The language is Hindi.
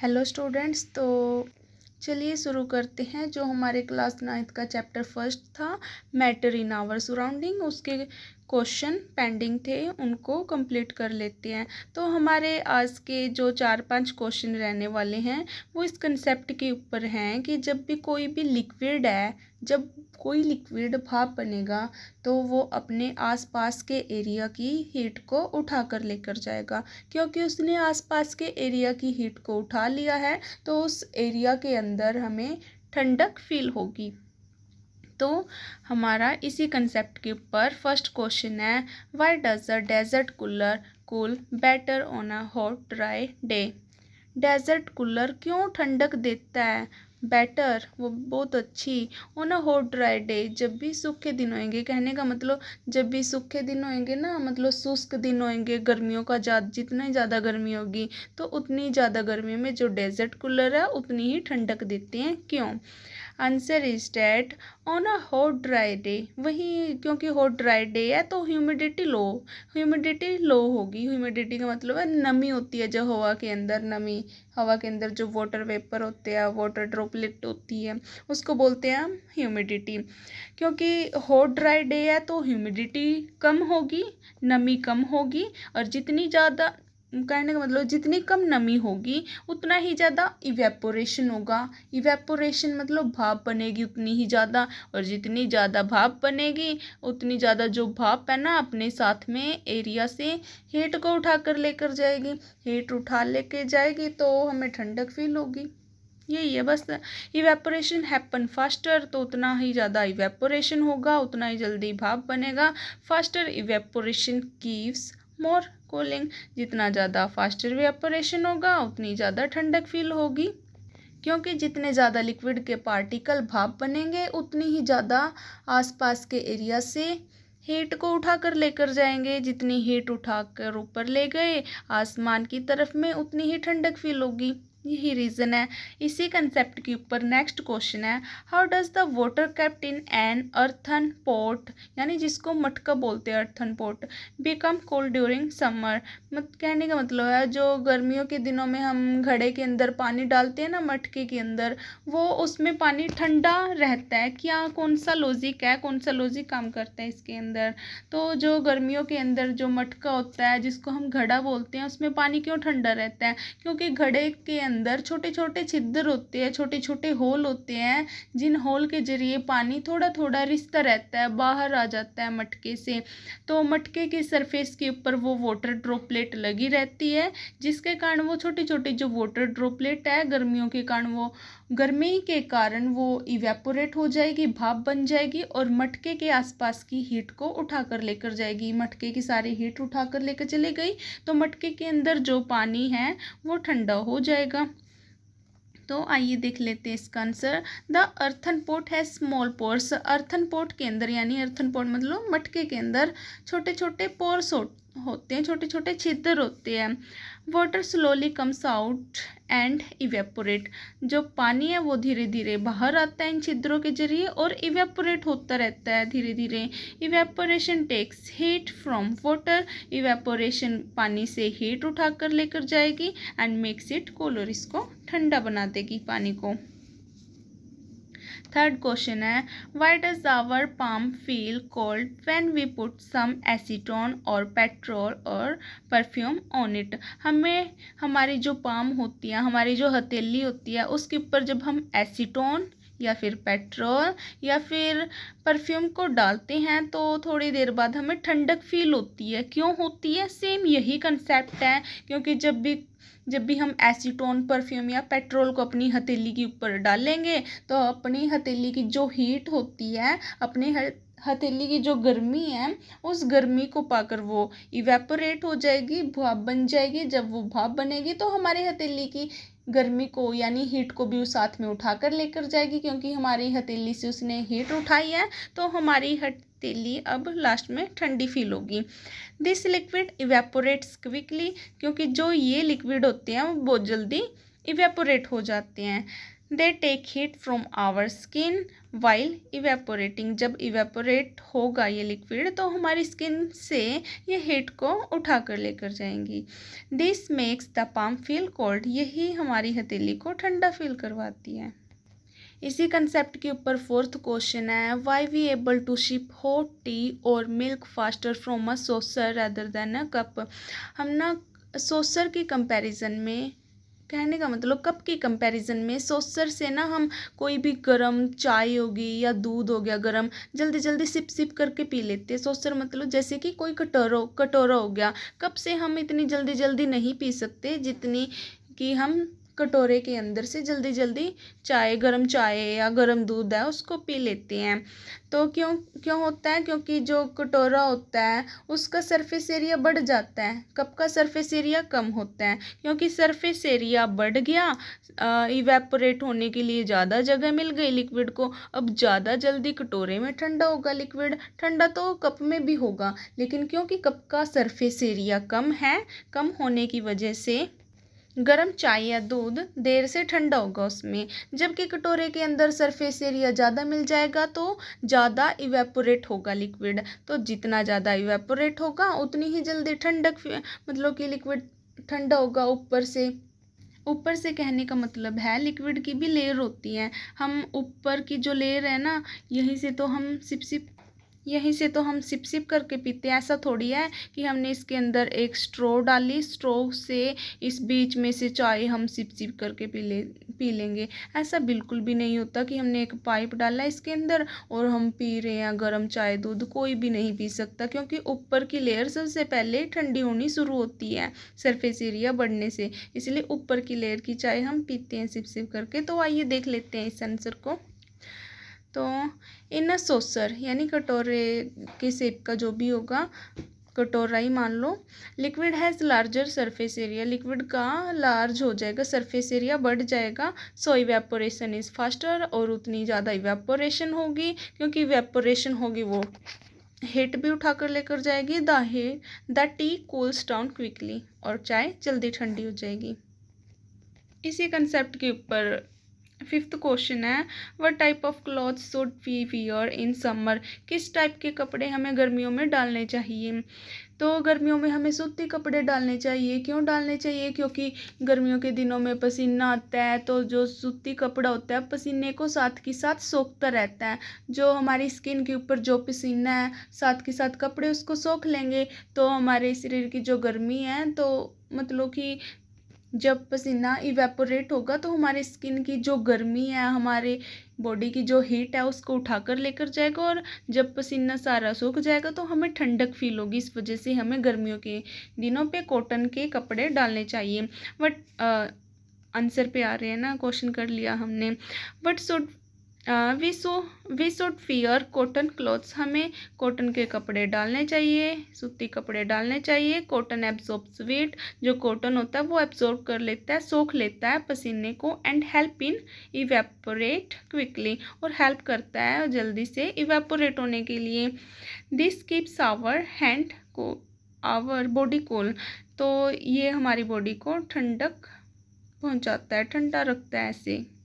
Hello students. तो चलिए शुरू करते हैं। जो हमारे क्लास 9th का चैप्टर फर्स्ट था मैटर इन आवर सराउंडिंग, उसके क्वेश्चन पेंडिंग थे, उनको कंप्लीट कर लेते हैं। तो हमारे आज के जो 4-5 क्वेश्चन रहने वाले हैं वो इस कंसेप्ट के ऊपर हैं कि जब भी कोई भी लिक्विड है, जब कोई लिक्विड भाप बनेगा तो वो अपने आसपास के एरिया की हीट को उठा कर लेकर जाएगा। क्योंकि उसने आसपास के एरिया की हीट को उठा लिया है तो उस एरिया के अंदर हमें ठंडक फील होगी। तो हमारा इसी कंसेप्ट के ऊपर फर्स्ट क्वेश्चन है, why does a desert cooler cool better on a hot dry day. Desert cooler क्यों ठंडक देता है बेटर, वो बहुत अच्छी, on a hot dry day, जब भी सूखे दिन होंगे। कहने का मतलब जब भी सूखे दिन होंगे ना, मतलब शुष्क दिन होंगे, गर्मियों का जितनी ज़्यादा गर्मी होगी तो उतनी ज़्यादा गर्मी में जो डेजर्ट कूलर है उतनी ही ठंडक देते हैं। क्यों? Answer is that on a hot dry day, वही क्योंकि हॉट ड्राई डे है तो ह्यूमिडिटी लो होगी। ह्यूमिडिटी का मतलब है नमी होती है, जो हवा के अंदर नमी, हवा के अंदर जो वाटर वेपर होते हैं, वाटर ड्रॉपलेट होती है, उसको बोलते हैं हम ह्यूमिडिटी। क्योंकि हॉट ड्राई डे है तो ह्यूमिडिटी कम होगी, नमी कम होगी, और जितनी ज़्यादा, कहने का मतलब जितनी कम नमी होगी उतना ही ज़्यादा इवेपोरेशन होगा। इवेपोरेशन मतलब भाप बनेगी उतनी ही ज़्यादा, और जितनी ज़्यादा भाप बनेगी उतनी ज़्यादा जो भाप है ना अपने साथ में एरिया से हीट को उठा कर लेकर जाएगी। हीट उठा लेके जाएगी तो हमें ठंडक फील होगी। यही है बस। इवेपोरेशन हैपन फास्टर, तो उतना ही ज़्यादा इवेपोरेशन होगा, उतना ही जल्दी भाप बनेगा। फास्टर इवेपोरेशन गिव्स मोर कूलिंग, जितना ज़्यादा फास्टर इवेपोरेशन होगा उतनी ज़्यादा ठंडक फील होगी। क्योंकि जितने ज़्यादा लिक्विड के पार्टिकल भाप बनेंगे उतनी ही ज़्यादा आसपास के एरिया से हीट को उठाकर लेकर जाएंगे। जितनी हीट उठाकर ऊपर ले गए आसमान की तरफ में उतनी ही ठंडक फील होगी। यही रीज़न है। इसी कंसेप्ट के ऊपर नेक्स्ट क्वेश्चन है, how does the water kept in an earthen pot, यानी जिसको मटका बोलते हैं earthen pot, become cold during summer. कहने का मतलब है जो गर्मियों के दिनों में हम घड़े के अंदर पानी डालते हैं ना, मटके के अंदर, वो उसमें पानी ठंडा रहता है। क्या, कौन सा लॉजिक है, कौन सा लॉजिक काम करता है इसके अंदर? तो जो गर्मियों के अंदर जो मटका होता है जिसको हम घड़ा बोलते हैं, उसमें पानी क्यों ठंडा रहता है? क्योंकि घड़े के अंदर छोटे छोटे छिद्र होते हैं, छोटे छोटे होल होते हैं, जिन होल के जरिए पानी थोड़ा थोड़ा रिसता रहता है, बाहर आ जाता है मटके से। तो मटके की सरफेस के ऊपर वो वाटर ड्रॉपलेट लगी रहती है, जिसके कारण वो छोटी छोटी जो वाटर ड्रॉपलेट है गर्मियों के कारण, वो गर्मी के कारण वो इवेपोरेट हो जाएगी, भाप बन जाएगी और मटके के आसपास की हीट को उठा कर लेकर जाएगी। मटके की सारी हीट उठा कर लेकर चली गई तो मटके के अंदर जो पानी है वो ठंडा हो जाएगा। तो आइए देख लेते हैं इसका आंसर। द अर्थन पोट है स्मॉल पोर्स, अर्थन पोट के अंदर, यानी अर्थन पोट मतलब मटके के अंदर छोटे छोटे पोर्स होते हैं, छोटे छोटे छिद्र होते हैं। Water slowly comes out and evaporate, जो पानी है वो धीरे धीरे बाहर आता है इन छिद्रों के जरिए और इवेपोरेट होता रहता है धीरे धीरे। Evaporation takes heat from water, evaporation पानी से हीट उठा कर लेकर जाएगी एंड मेक्स इट कूलर, इसको ठंडा बना देगी पानी को। थर्ड क्वेश्चन है, why does our palm feel cold when we put some acetone और पेट्रोल और परफ्यूम ऑन इट। हमें हमारी जो पाम होती है, हमारी जो हथेली होती है, उसके ऊपर जब हम एसीटोन या फिर पेट्रोल या फिर परफ्यूम को डालते हैं तो थोड़ी देर बाद हमें ठंडक फील होती है। क्यों होती है? सेम यही कंसेप्ट है। क्योंकि जब भी हम एसीटोन, परफ्यूम या पेट्रोल को अपनी हथेली के ऊपर डालेंगे तो अपनी हथेली की जो हीट होती है, अपनी हथेली की जो गर्मी है, उस गर्मी को पाकर वो इवेपोरेट हो जाएगी, भाप बन जाएगी। जब वो भाप बनेगी तो हमारे हथेली की गर्मी को यानी हीट को भी उस साथ में उठा कर लेकर जाएगी। क्योंकि हमारी हथेली से उसने हीट उठाई है तो हमारी हथेली अब लास्ट में ठंडी फील होगी। दिस लिक्विड इवेपोरेट्स क्विकली, क्योंकि जो ये लिक्विड होते हैं वो बहुत जल्दी इवेपोरेट हो जाते हैं। They take heat from our skin while evaporating. जब इवेपोरेट होगा ये लिक्विड तो हमारी स्किन से ये हीट को उठा कर लेकर जाएंगी। This makes the palm feel cold. यही हमारी हथेली को ठंडा फील करवाती है। इसी कंसेप्ट के ऊपर फोर्थ क्वेश्चन है, why we able to sip hot tea और milk faster from a saucer rather than a cup. हम ना सॉसर की कंपैरिजन में, कहने का मतलब कप की कंपैरिजन में सॉसर से ना हम कोई भी गरम चाय होगी या दूध हो गया गरम, जल्दी जल्दी सिप सिप करके पी लेते हैं। सॉसर मतलब जैसे कि कोई कटोरा हो गया। कप से हम इतनी जल्दी जल्दी नहीं पी सकते जितनी कि हम कटोरे के अंदर से जल्दी जल्दी गरम चाय या गरम दूध है उसको पी लेते हैं। तो क्यों होता है? क्योंकि जो कटोरा होता है उसका सरफेस एरिया बढ़ जाता है, कप का सरफेस एरिया कम होता है। क्योंकि सरफेस एरिया बढ़ गया, इवेपोरेट होने के लिए ज़्यादा जगह मिल गई लिक्विड को। अब ज़्यादा जल्दी कटोरे में ठंडा होगा लिक्विड, ठंडा तो कप में भी होगा, लेकिन क्योंकि कप का सरफेस एरिया कम है, कम होने की वजह से गरम चाय या दूध देर से ठंडा होगा उसमें। जबकि कटोरे के अंदर सरफेस एरिया ज़्यादा मिल जाएगा तो ज़्यादा इवेपोरेट होगा लिक्विड। तो जितना ज़्यादा इवेपोरेट होगा उतनी ही जल्दी ठंडक, मतलब कि लिक्विड ठंडा होगा। ऊपर से कहने का मतलब है लिक्विड की भी लेयर होती है। हम ऊपर की जो लेयर है ना, यहीं से तो हम सिप सिप करके पीते हैं। ऐसा थोड़ी है कि हमने इसके अंदर एक स्ट्रॉ डाली, स्ट्रॉ से इस बीच में से चाय हम सिप सिप करके पी लेंगे। ऐसा बिल्कुल भी नहीं होता कि हमने एक पाइप डाला इसके अंदर और हम पी रहे हैं गरम चाय दूध। कोई भी नहीं पी सकता, क्योंकि ऊपर की लेयर सबसे पहले ठंडी होनी शुरू होती है सरफेस एरिया बढ़ने से। इसलिए ऊपर की लेयर की चाय हम पीते हैं सिप सिप करके। तो आइए देख लेते हैं इस आंसर को। तो इन अ सॉसर यानी कटोरे के शेप का जो भी होगा, कटोरा ही मान लो, liquid has larger surface area. Liquid का लार्ज हो जाएगा, सरफेस एरिया बढ़ जाएगा। सो इवेपोरेशन इज़ फास्टर, और उतनी ज़्यादा इवेपोरेशन होगी। क्योंकि इवेपोरेशन होगी वो हीट भी उठा कर लेकर जाएगी। The T cools down quickly, और चाय जल्दी ठंडी हो जाएगी। इसी कंसेप्ट के ऊपर फिफ्थ क्वेश्चन है, what type of clothes should we wear in summer. किस टाइप के कपड़े हमें गर्मियों में डालने चाहिए। तो गर्मियों में हमें सूती कपड़े डालने चाहिए। क्यों डालने चाहिए? क्योंकि गर्मियों के दिनों में पसीना आता है, तो जो सूती कपड़ा होता है पसीने को साथ के साथ सोखता रहता है। जो हमारी स्किन के ऊपर जो पसीना है साथ के साथ कपड़े उसको सोख लेंगे, तो हमारे शरीर की जो गर्मी है, तो मतलब कि जब पसीना इवेपोरेट होगा तो हमारे स्किन की जो गर्मी है, हमारे बॉडी की जो हीट है उसको उठाकर लेकर जाएगा। और जब पसीना सारा सूख जाएगा तो हमें ठंडक फील होगी। इस वजह से हमें गर्मियों के दिनों पे कॉटन के कपड़े डालने चाहिए। बट आंसर पे आ रहे हैं ना, क्वेश्चन कर लिया हमने। But should we should wear cotton clothes. हमें कॉटन के कपड़े डालने चाहिए, सूती कपड़े डालने चाहिए। Cotton absorbs sweat. जो कॉटन होता है वो एब्जॉर्ब कर लेता है, सोख लेता है पसीने को। And help in evaporate quickly, और हेल्प करता है जल्दी से इवेपोरेट होने के लिए। This keeps our body cool. तो ये हमारी बॉडी को ठंडक पहुंचाता है, ठंडा रखता है ऐसे।